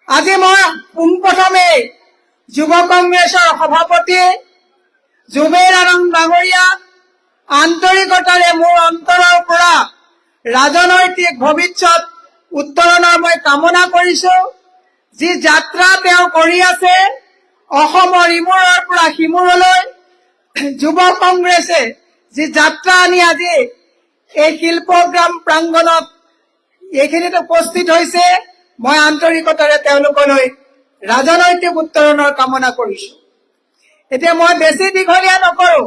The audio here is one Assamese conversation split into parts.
আজি মই পোনপ্ৰথমে যুৱ কংগ্ৰেছৰ সভাপতি জুবেৰ আলম ডাঙৰীয়াক আন্তৰিকতাৰে মোৰ অন্তৰৰ পৰা ৰাজনৈতিক ভৱিষ্যত উত্তৰণৰ মই কামনা কৰিছো। যি যাত্ৰা তেওঁ কৰি আছে অসমৰ ইমূৰৰ পৰা সিমূৰলৈ, যুৱ কংগ্ৰেছে যি যাত্ৰা আনি আজি এই শিল্পগ্ৰাম প্ৰাংগণত এইখিনিত উপস্থিত হৈছে, মই আন্তৰিকতাৰে তেওঁলোকলৈ ৰাজনৈতিক উত্তৰণৰ কামনা কৰিছো। এতিয়া মই বেছি দীঘলীয়া নকৰো,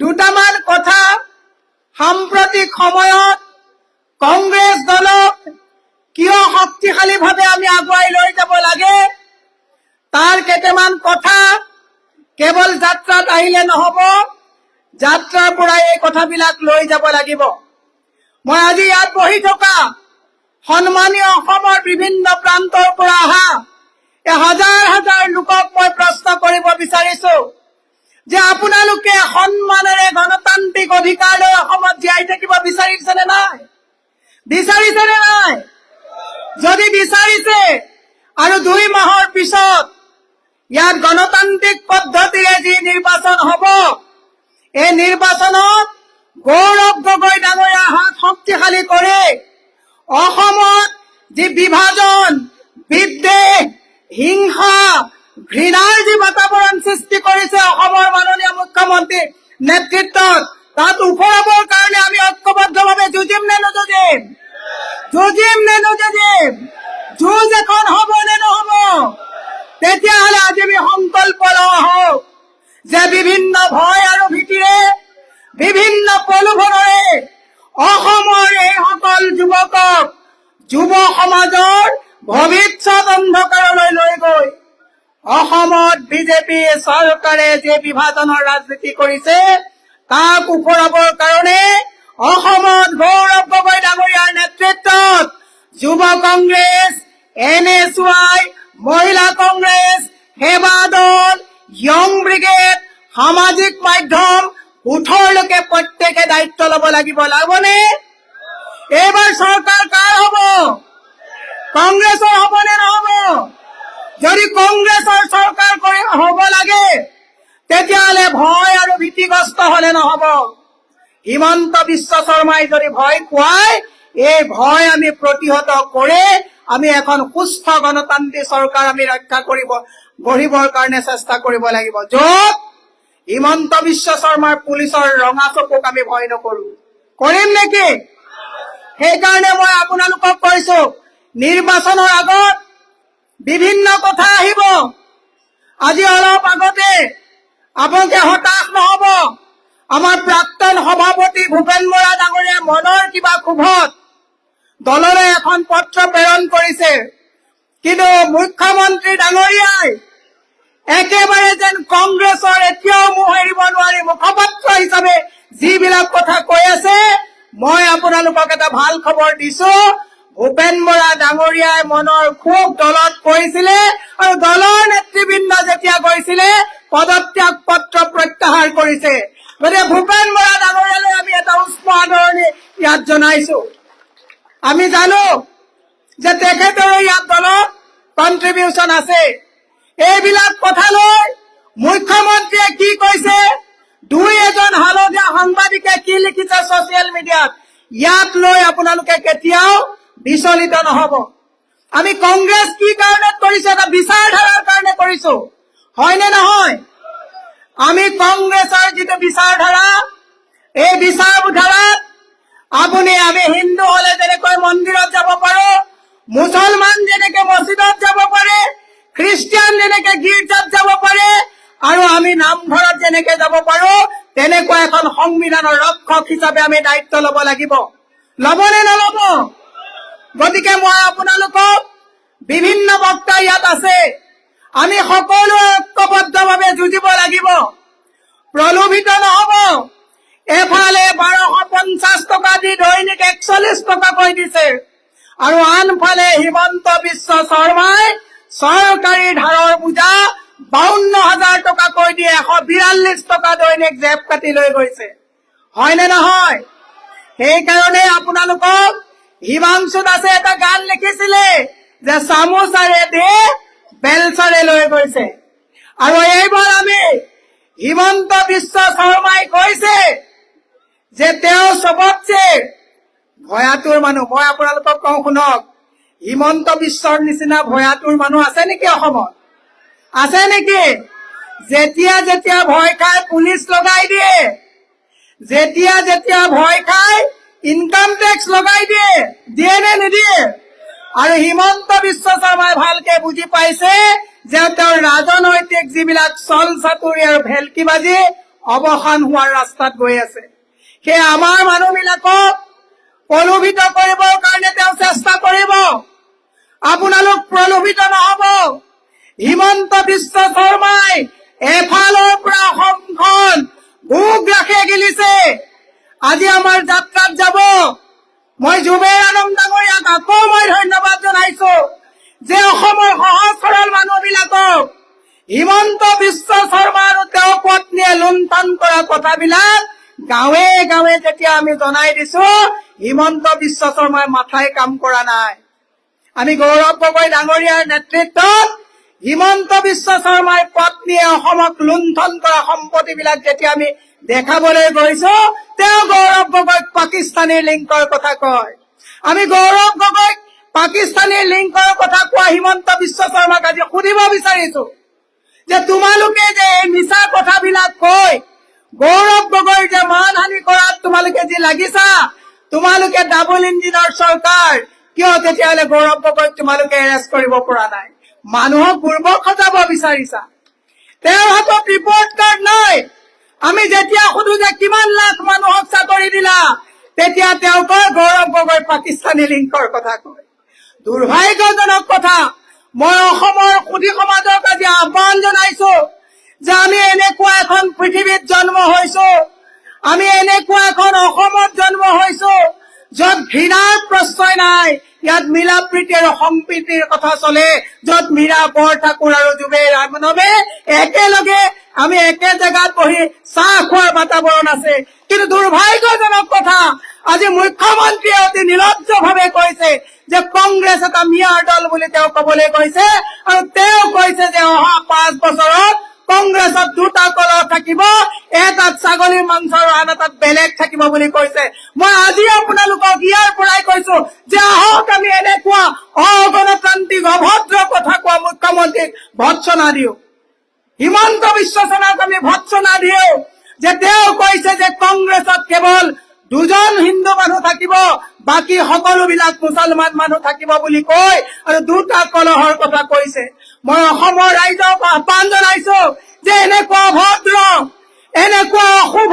দুটামান কথা সাম্প্ৰতিক সময়ত কংগ্ৰেছ দলক কিয় শক্তিশালীভাৱে আমি আগুৱাই লৈ যাব লাগে তাৰ কেইটামান কথা কেৱল যাত্ৰাত আহিলে নহব, যাত্ৰাৰ পৰা এই কথাবিলাক লৈ যাব লাগিব। মই আজি ইয়াত বহি থকা সন্মানীয় অসমৰ বিভিন্ন প্ৰান্তৰ পৰা অহা হাজাৰ হাজাৰ লোকক মই প্ৰশ্ন কৰিব বিচাৰিছো যে আপোনালোকে সন্মানেৰে গণতান্ত্ৰিক অধিকাৰ লৈ অসমত জীয়াই থাকিব বিচাৰিছেনে নাই? বিচাৰিছেনে নাই? যদি বিচাৰিছে আৰু 2 মাহৰ পিছত ইয়াত গণতান্ত্ৰিক পদ্ধতিৰে যি নিৰ্বাচন হ'ব, এই নিৰ্বাচনত গৌৰৱ গগৈ ডাঙৰীয়াৰ হাত শক্তিশালী কৰি অসমত যি বিভাজন, বিদ্বেষ, হিংসা, ঘৃণাৰ যি বাতাবৰণ সৃষ্টি কৰিছে অসমৰ মাননীয় মুখ্যমন্ত্ৰীৰ নেতৃত্বত, তাত ওফৰাবৰ কাৰণে আমি ঐক্যবদ্ধভাৱে যুঁজিম নে নুযুঁজিম? যুঁজিম নে নুযুঁজিম? যুঁজ এখন হ'ব নে নহ'ব? তেতিয়াহ'লে আজি আমি সংকল্প লোৱা হওক যে বিভিন্ন ভয় আৰু ভীতিৰে, বিভিন্ন প্ৰলোভনেৰে অসমৰ এইসকল যুৱকক, যুৱ সমাজৰ ভৱিষ্যত অন্ধকাৰলৈ লৈ গৈ অসমত বিজেপি চৰকাৰে যে বিভাজনৰ ৰাজনীতি কৰিছে তাক ওফৰাবৰ কাৰণে অসমত গৌৰৱ গগৈ ডাঙৰীয়াৰ নেতৃত্বত যুৱ কংগ্ৰেছ, NSY, মহিলা কংগ্ৰেছ, সেৱা দল, য়ং ব্ৰিগেড, সামাজিক মাধ্যম, উঠৰলৈকে প্ৰত্যেকে দায়িত্ব ল'ব লাগিব। লাগবনে? এইবাৰ চৰকাৰ কাৰ হ'ব? কংগ্ৰেছৰ হ'ব নে নহ'ব? যদি কংগ্ৰেছৰ চৰকাৰ হ'ব লাগে তেতিয়াহ'লে ভয় আৰু ভীতিগ্ৰস্ত হ'লে নহ'ব। হিমন্ত বিশ্ব শৰ্মাই যদি ভয় খুৱায়, এই ভয় আমি প্ৰতিহত কৰি আমি এখন সুস্থ গণতান্ত্ৰিক চৰকাৰ আমি ৰক্ষা গঢ়িবৰ কাৰণে চেষ্টা কৰিব লাগিব, য'ত হিমন্ত বিশ্ব শৰ্মাৰ পুলিচৰ ৰঙা চকুক আমি ভয় নকৰো। কৰিম নেকি? সেইকাৰণে মই আপোনালোকক কৈছো, নিৰ্বাচনৰ আগত বিভিন্ন কথা আহিব। আজি অলপ আগতে আপোনালোকে হতাশ নহ'ব, আমাৰ প্ৰাক্তন সভাপতি ভূপেন বৰা ডাঙৰীয়াই মনৰ কিবা ক্ষোভত দললৈ এখন পত্ৰ প্ৰেৰণ কৰিছে, কিন্তু মুখ্যমন্ত্ৰী ডাঙৰীয়াই একেবাৰে যেন কংগ্ৰেছৰ এতিয়াও মুখ এৰিব নোৱাৰি মুখপাত্ৰ হিচাপে যিবিলাক কথা কৈ আছে, মই আপোনালোকক এটা ভাল খবৰ দিছো, ভূপেন বৰা ডাঙৰীয়াই মনৰ ক্ষোভ দলত কৈছিলে আৰু দলৰ নেতৃবৃন্দ যেতিয়া গৈছিলে পদত্যাগ পত্ৰ প্ৰত্যাহাৰ কৰিছে। গতিকে ভূপেন বৰা ডাঙৰীয়ালৈ আমি এটা উষ্ম আদৰণি ইয়াত জনাইছো। আমি জানো যে তেখেতৰো ইয়াত দলত কণ্ট্ৰিবিউচন আছে। এইবিলাক কথা লৈ মুখ্যমন্ত্ৰীয়ে কি কৈছে, 2-এজন হালধীয়া সাংবাদিকে কি লিখিছে ছচিয়েল মিডিয়াত, ইয়াক লৈ আপোনালোকে কেতিয়াও বিচলিত নহ'ব। আমি কংগ্ৰেছ কি কাৰণে কৰিছো? এটা বিচাৰধাৰাৰ কাৰণে কৰিছো, হয়নে নহয়? আমি কংগ্ৰেছৰ যিটো বিচাৰধাৰা, এই বিচাৰধাৰাত আমি হিন্দু হলে যেনেকৈ মন্দিৰত যাব পাৰো, মুছলমান যেনেকে মছজিদত যাব পাৰে, খ্ৰীষ্টিয়ান যেনেকে গীৰ্জাত যাব পাৰে, আৰু আমি নামঘৰত যেনেকে যাব পাৰো, তেনেকুৱা এখন সংবিধানৰ ৰক্ষক হিচাপে আমি দায়িত্ব ল'ব লাগিব। ল'বনে নল'ব? গতিকে মই আপোনালোকক, বিভিন্ন বক্তা ইয়াত আছে, আমি সকলোৱে ঐক্যবদ্ধভাৱে যুঁজিব লাগিব, প্ৰলোভিত নহ'ব। এফালে 1250 টকা দি দৈনিক 41 টকাকৈ দিছে, আৰু আনফালে হিমন্ত বিশ্ব শৰ্মাই চৰকাৰী ধাৰৰ বোজা 52,000 টকাকৈ দি 142 টকা দৈনিক জেপ কাটি লৈ গৈছে, হয়নে নহয়? সেইকাৰণে আপোনালোকক হিমাংশু দাসে এটা গান লিখিছিলে, যে চামুচাৰে দি বেলচাৰে লৈ গৈছে। আৰু এইবাৰ আমি হিমন্ত বিশ্ব শৰ্মাই কৈছে যে তেওঁ চবতছে ভয়াতুৰ মানুহ। মই আপোনালোকক কওঁ শুনক, হিমন্ত বিশ্বৰ নিচিনা ভয়াতুৰ মানুহ আছে নেকি অসমত? আছে নেকি? যেতিয়া যেতিয়া ভয় খাই পুলিচ লগাই দিয়ে, যেতিয়া যেতিয়া ভয় খাই ইনকাম টেক্স লগাই দিয়ে, দিয়ে নে নিদিয়ে? আৰু হিমন্ত বিশ্ব শৰ্মাই ভালকে বুজি পাইছে যে তেওঁৰ ৰাজনৈতিক যিবিলাক চল চাতুৰি আৰু ভেলকিবাজি অৱসান হোৱাৰ ৰাস্তাত গৈ আছে। সেই আমাৰ মানুহবিলাকক প্ৰলোভিত কৰিবৰ কাৰণে তেওঁ চেষ্টা কৰিব। আপোনালোক প্ৰলোভিত নহব। হিমন্ত বিশ্ব শৰ্মাই এফালৰ পৰা অসমখন ভোগ ৰাখে গিলিছে। আজি আমাৰ যাত্ৰাত যাব। মই জুবেৰ আলম ডাঙৰীয়াক আকৌ মই ধন্যবাদ জনাইছো যে অসমৰ সহজ সৰল মানুহবিলাকক হিমন্ত বিশ্ব শৰ্মা আৰু তেওঁৰ পত্নীয়ে লুণ্ঠন কৰা কথাবিলাক গাঁৱে গাঁৱে যেতিয়া আমি জনাই দিছো, হিমন্ত বিশ্ব শৰ্মাৰ মাথাই কাম কৰা নাই। আমি গৌৰৱ গগৈ ডাঙৰীয়াৰ নেতৃত্বত হিমন্ত বিশ্ব শৰ্মাৰ পত্নীয়ে অসমক লুণ্ঠন কৰা সম্পত্তিবিলাক যেতিয়া আমি দেখাবলৈ গৈছো, তেওঁ গৌৰৱ গগৈক পাকিস্তানীৰ লিংকৰ কথা কয়। আমি গৌৰৱ গগৈক পাকিস্তানীৰ লিংকৰ কথা কোৱা হিমন্ত বিশ্ব শৰ্মাক আজি সুধিব বিচাৰিছো যে তোমালোকে যে এই মিছা কথাবিলাক কৈ গৌৰৱ গগৈৰ যে মানহানি কৰাত তোমালোকে যি লাগিছা, তোমালোকে ডাবল ইঞ্জিনৰ চৰকাৰ, কিয় তেতিয়াহ'লে গৌৰৱ গগৈক তোমালোকে এৰেষ্ট কৰিব পৰা নাই? মানুহক বুৰ্বক সজাব বিচাৰিছা। তেওঁৰ হাতত ৰিপৰ্ট কাৰ্ড নাই। আমি যেতিয়া সুধো যে কিমান লাখ মানুহক চাকৰি দিলা, তেতিয়া তেওঁ কয় গৌৰৱ গগৈ পাকিস্তানী লিংকৰ কথা কয়। দুৰ্ভাগ্যজনক কথা। মই অসমৰ সুধী সমাজক আজি আহ্বান জনাইছো যে আমি এনেকুৱা এখন পৃথিৱীত জন্ম হৈছো, আমি এনেকুৱা এখন অসমত জন্ম হৈছো য'ত ঘৃণাৰ প্ৰশ্ৰয় নাই। ইয়াত মিলা প্ৰীতি আৰু সম্প্ৰীতিৰ কথা চলে, য'ত মীৰা বৰঠাকুৰ আৰু জুবেৰ আহমেদে একেলগে আমি একে জেগাত বহি চাহ খোৱাৰ বাতাবৰণ আছে। কিন্তু দুৰ্ভাগ্যজনক কথা, আজি মুখ্যমন্ত্ৰীয়ে অতি নিলজ্জভাৱে কৈছে যে কংগ্ৰেছ এটা মিয়াৰ দল বুলি তেওঁ কবলৈ কৈছে, আৰু তেওঁ কৈছে যে অহা 5 বছৰত কংগ্ৰেছত 2টা কলহ থাকিব, এটাত ছাগলীৰ মাংস আৰু আন এটাত বেলেগ থাকিব বুলি কৈছে। মই আজি আপোনালোকক ইয়াৰ পৰাই কৈছো যে আহক আমি এনেকুৱা অগণতান্ত্ৰিক অভদ্ৰ কথা কোৱা মুখ্যমন্ত্ৰীক ভৎসনা দিওঁ। হিমন্ত বিশ্ব শৰ্মাক আমি ভৎসনা দিওঁ যে তেওঁ কৈছে যে কংগ্ৰেছত কেৱল 2জন হিন্দু মানুহ থাকিব, বাকী সকলোবিলাক মুছলমান মানুহ থাকিব বুলি কৈ আৰু 2টা কলহৰ কথা কৈছে। মই অসমৰ ৰাইজক আহ্বান জনাইছো যে এনেকুৱা অভদ্ৰ, এনেকুৱা অশুভ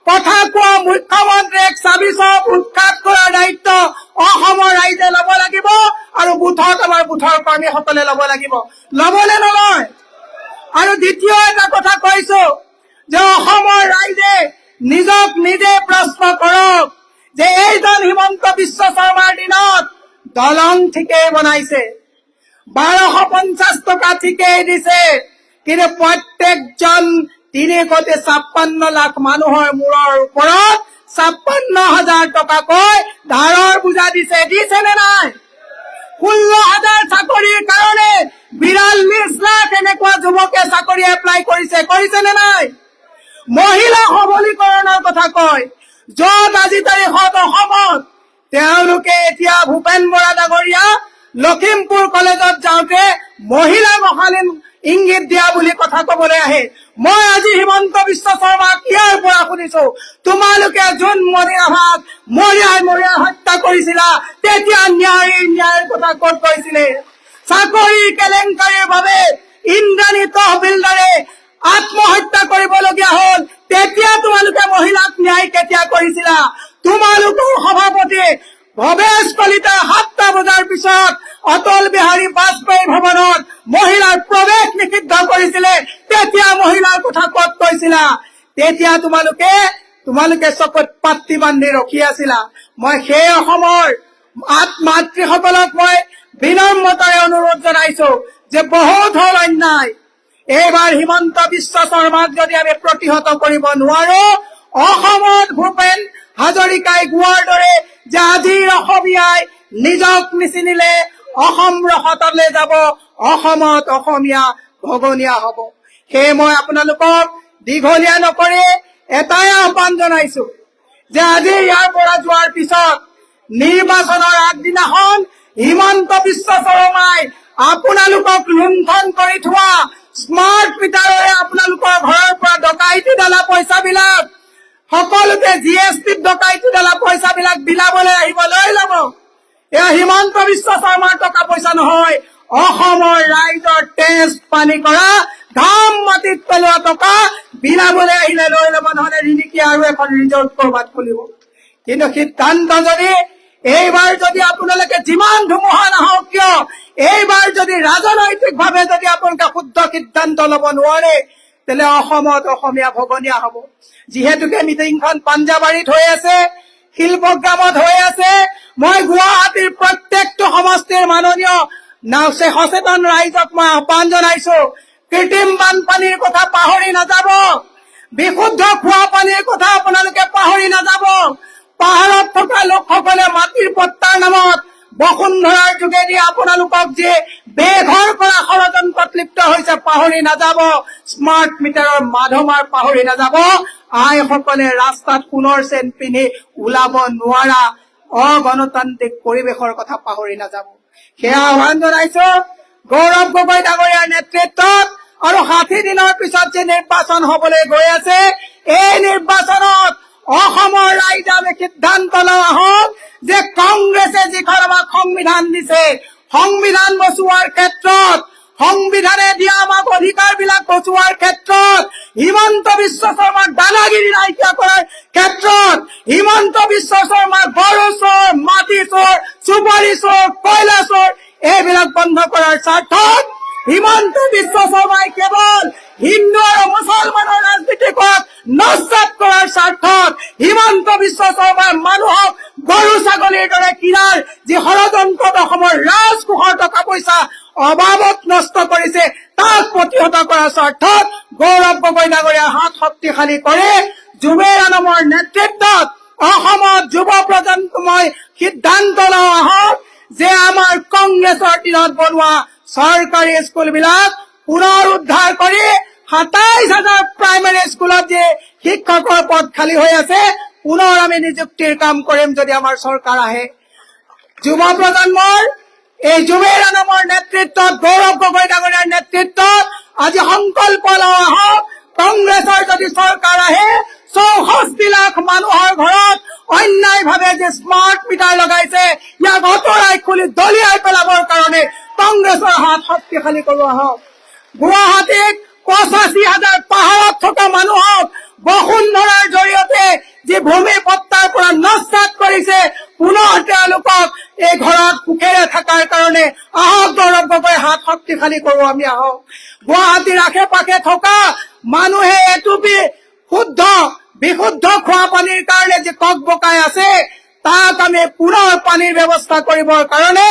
কথা কোৱা মুখ্যমন্ত্ৰীক চাবিচক উৎখাত কৰাৰ দায়িত্ব অসমৰ ৰাইজে ল'ব লাগিব, আৰু বুথত আমাৰ বুথৰ কৰ্মীসকলে ল'ব লাগিব। ল'বনে নলয়? আৰু দ্বিতীয় এটা কথা কৈছো যে অসমৰ ৰাইজে নিজক নিজে প্ৰশ্ন কৰক যে এইজন হিমন্ত বিশ্ব শৰ্মাৰ দিনত দলং ঠিকেই বনাইছে, 1250 টকা ঠিকেই দিছে, কিন্তু প্ৰত্যেকজন 3.56 লাখ মানুহৰ মূৰৰ ওপৰত 56,000 টকাকৈ ধাৰৰ বোজা দিছে। দিছে নে নাই? 16,000 চাকৰিৰ কাৰণে 42 লাখ এনেকুৱা যুৱকে চাকৰি এপ্লাই কৰিছে। কৰিছে নে নাই? মহিলা সবলীকৰণৰ কথা কয়, য'ত আজি তাৰিখত অসমত তেওঁলোকে এতিয়া ভূপেন বৰা ডাঙৰীয়া লখিমপুৰ কলেজত যাওঁতে মহিলা মহালীন ইংগিত দিয়া বুলি কথা কবলৈ আহে। মই আজি হিমন্ত বিশ্ব শৰ্মাক ইয়াৰ পৰা শুনিছো, তোমালোকে যোন মৰিয়াভাগ মৰিয়াই হত্যা কৰিছিলা, তেতিয়া ন্যায়ৰ কথা ক'ত কৈছিলে? চাকৰি কেলেংকাৰীৰ বাবে ইন্দ্ৰাণী তহবিলদাৰে আত্মহত্যা কৰিবলগীয়া হ'ল, তেতিয়া তোমালোকে মহিলাক ন্যায় কেতিয়া কৰিছিলা? তোমালোকৰ সভাপতি ভৱেশ কলিতা 7টা বজাৰ পিছত অটল বিহাৰী বাজপেয়ী ভৱনত মহিলাৰ প্ৰৱেশ নিষিদ্ধ কৰিছিলে, তেতিয়া মহিলাৰ কথা ক'ত কৈছিলা? তেতিয়া তোমালোকে চকুত পাতি বান্ধি ৰখি আছিলা। মই সেই অসমৰ মাতৃসকলক মই বিনম্ৰতাৰে অনুৰোধ জনাইছো যে বহুত হ'ল অন্যায়। এইবাৰ হিমন্ত বিশ্ব শৰ্মাক যদি আমি প্ৰতিহত কৰিব নোৱাৰো, অসমত ভূপেন হাজৰিকাই গোৱাৰ দৰে যে আজিৰ অসমীয়াই নিজক নিচিনিলে অসম ৰসতলৈ যাব, অসমত অসমীয়া ভগনীয়া হ'ব। সেয়ে মই আপোনালোকক দীঘলীয়া নকৰি এটাই আহ্বান জনাইছো যে আজি ইয়াৰ পৰা যোৱাৰ পিছত নিৰ্বাচনৰ আগদিনাখন হিমন্ত বিশ্ব শৰ্মাই আপোনালোকক লুণ্ঠন কৰি থোৱা স্মাৰ্ট মিটাৰেৰে আপোনালোকৰ ঘৰৰ পৰা ডকাইতি ডালা পইচাবিলাক সকলোতে GSTত ডকাইতি ডালা পইচাবিলাক বিলাবলৈ আহিবলৈ ল'ব। এয়া হিমন্ত বিশ্ব শৰ্মাৰ টকা পইচা নহয়, অসমৰ ৰাইজৰ তেজ পানী কৰা ঘাম মাটিত পেলোৱা টকা বিলাবলৈ আহিলে লৈ ল'ব, নহলে ৰিণিকি আৰু এখন ৰিজৰ্ট কৰবাত খুলিব। কিন্তু সিদ্ধান্ত যদি এইবাৰ যদি আপোনালোকে যিমান ধুমুহা নাহক কিয়, এইবাৰ যদি ৰাজনৈতিকভাৱে যদি আপোনালোকে শুদ্ধ সিদ্ধান্ত ল'ব নোৱাৰে, তেলে অসমত অসমীয়া ভগনীয়া হ'ব। যিহেতুকে মিটিংখন পাঞ্জাবাৰীত হৈ আছে, শিলপ্ৰগ্ৰামত হৈ আছে, মই গুৱাহাটীৰ প্ৰত্যেকটো সমষ্টিৰ মাননীয় সচেতন ৰাইজক মই আহ্বান জনাইছো, কৃত্ৰিম বানপানীৰ কথা পাহৰি নাযাব, বিশুদ্ধ খোৱা পানীৰ কথা আপোনালোকে পাহৰি নাযাব, পাহাৰত থকা লোকসকলে মাটিৰ পট্টাৰ নামত বসুন্ধৰাৰ যোগেদি আপোনালোকক যে বেঘৰ কৰা ষড়যন্ত্ৰত লিপ্ত হৈছে পাহৰি নাযাব, স্মাৰ্ট মিটাৰৰ মাধমাৰ পাহৰি নাযাব, আইসকলে ৰাস্তাত সোণৰ চেন পিন্ধি ওলাব নোৱাৰা অগণতান্ত্ৰিক পৰিৱেশৰ কথা পাহৰি নাযাব। সেয়া আহ্বান জনাইছো গৌৰৱ গগৈ ডাঙৰীয়াৰ নেতৃত্বত। আৰু 60 দিনৰ পিছত যে নিৰ্বাচন হবলৈ গৈ আছে, এই নিৰ্বাচনত অসমৰ ৰাইজে আমি সিদ্ধান্ত লোৱা হওক যে কংগ্ৰেছে যিখন আমাক সংবিধান দিছে, সংবিধান বচোৱাৰ ক্ষেত্ৰত, সংবিধানে দিয়া আমাক অধিকাৰবিলাক বচোৱাৰ ক্ষেত্ৰত, হিমন্ত বিশ্ব শৰ্মাৰ দাদাগিৰি নাইকিয়া কৰাৰ ক্ষেত্ৰত, হিমন্ত বিশ্ব শৰ্মাৰ গৰু চোৰ, মাটি চোৰ, চুপাৰী চোৰ, কয়লা চোৰ এইবিলাক বন্ধ কৰাৰ স্বাৰ্থত হিমন্ত বিশ্ব শৰ্মাই কেৱল হিন্দু আৰু মুছলমানৰ ৰাজনীতিকক নস্যাৎ কৰাৰ স্বাৰ্থত হিমন্ত বিশ্ব শৰ্মাই মানুহক গৰু ছাগলীৰ দৰে কিনাৰ যি ষড়যন্ত্ৰত অসমৰ ৰাজকোষৰ টকা পইচা অবাবত নষ্ট কৰিছে, তাক প্ৰতিহত কৰাৰ স্বাৰ্থত গৌৰৱ গগৈ ডাঙৰীয়াৰ হাত শক্তিশালী কৰি জুবেৰ আলমৰ নেতৃত্বত অসমত যুৱ প্ৰজন্মই সিদ্ধান্ত লোৱা হওক যে আমাৰ কংগ্ৰেছৰ দিনত বনোৱা চৰকাৰী স্কুলবিলাক পুনৰ উদ্ধাৰ কৰি 27,000 প্ৰাইমেৰী স্কুলত যে শিক্ষকৰ পদ খালী হৈ আছে পুনৰ আমি নিযুক্তিৰ কাম কৰিম যদি আমাৰ চৰকাৰ আহে। যুৱ প্ৰজন্মৰ এই জুবেৰ আলমৰ নেতৃত্বত, গৌৰৱ গগৈ ডাঙৰীয়াৰ নেতৃত্বত আজি সংকল্প লোৱা হওক, কংগ্ৰেছৰ যদি চৰকাৰ আহে 64 লাখ মানুহৰ ঘৰত অন্যায়ভাৱে যে স্মাৰ্ট মিটাৰ লগাইছে ইয়াক অতৰাই খুলি দলিয়াই পেলাবৰ কাৰণে কংগ্ৰেছৰ হাত শক্তিশালী কৰোৱা হওক। গুৱাহাটীত 85,000 পাহাৰত থকা মানুহক বসুন্ধৰাৰ জৰিয়তে যি ভূমি পট্টাৰ পৰা নস্যাৎ কৰিছে, পুনৰ তেওঁলোকক এই ঘৰত সুখেৰে থকাৰ কাৰণে আহক গৌৰৱ গগৈ হাত শক্তিশালী কৰো আমি আহক। গুৱাহাটীৰ আশে পাশে থকা মানুহে এটুপি শুদ্ধ বিশুদ্ধ খোৱা পানীৰ কাৰণে যে কক বকাই আছে, তাক আমি পুনৰ পানীৰ ব্যৱস্থা কৰিবৰ কাৰণে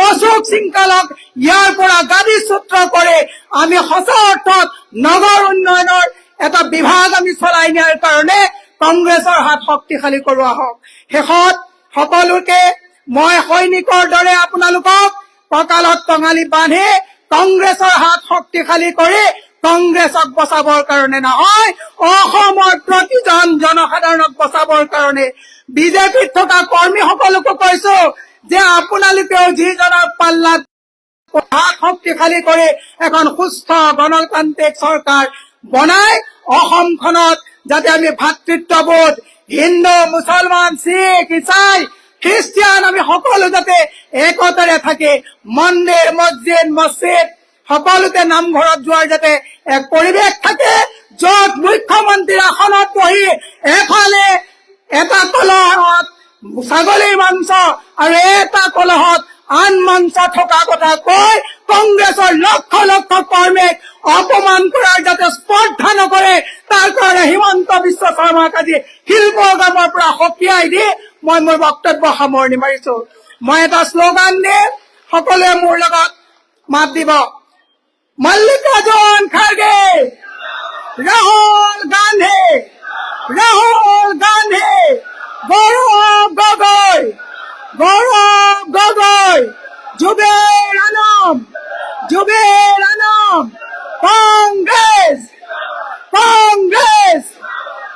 অশোক সিংকালক ইয়াৰ পৰা গাদীচ্যুত কৰি আমি সঁচা অৰ্থত নগৰ উন্নয়নৰ এটা বিভাগ আমি চলাই নিয়াৰ কাৰণে কংগ্ৰেছৰ হাত শক্তিশালী কৰোৱা হওক। শেষত সকলোকে মই সৈনিকৰ দৰে আপোনালোকক কঁকালত টঙালি বান্ধি কংগ্ৰেছৰ হাত শক্তিশালী কৰি কংগ্ৰেছক বচাবৰ কাৰণে নহয়, অসমৰ প্ৰতিজন জনসাধাৰণক বচাবৰ কাৰণে বিজেপিত থকা কৰ্মীসকলকো কৈছো যে আপোনালোকেও যিজনৰ পাল্লাত হাত শক্তিশালী কৰি এখন সুস্থ গণতান্ত্ৰিক চৰকাৰ বনাই অসমখনত যাতে আমি ভাতৃত্ববোধ হিন্দু, মুছলমান, শিখ, ইছাই, খ্ৰীষ্টিয়ান আমি সকলো যাতে একতাৰে থাকে, মন্দিৰ, মছজিদ সকলোতে নামঘৰত যোৱাৰ যাতে এক পৰিৱেশ থাকে, য'ত মুখ্যমন্ত্ৰীৰ আসনত বহি এফালে এটা কলহত ছাগলীৰ মাংস আৰু এটা কলহত আন মঞ্চ থকা কথা কৈ কংগ্ৰেছৰ লক্ষ লক্ষ কৰ্মীক অপমান কৰাৰ যাতে স্পৰ্ধা নকৰে, তাৰ কাৰণে হিমন্ত বিশ্ব শৰ্মাক আজি শিল্পগ্ৰামৰ পৰা সকীয়াই দি মই মোৰ বক্তব্য সামৰণি মাৰিছো। মই এটা শ্লোগান দিম, সকলোৱে মোৰ লগত মাত দিব। মল্লিকাৰ্জুন খাৰ্গে, ৰাহুল গান্ধী, ৰাহুল গান্ধী, গৌৰৱ গগৈ, গৌৰৱ গগৈ, জুবেৰ আনম, জুবেৰ আনম।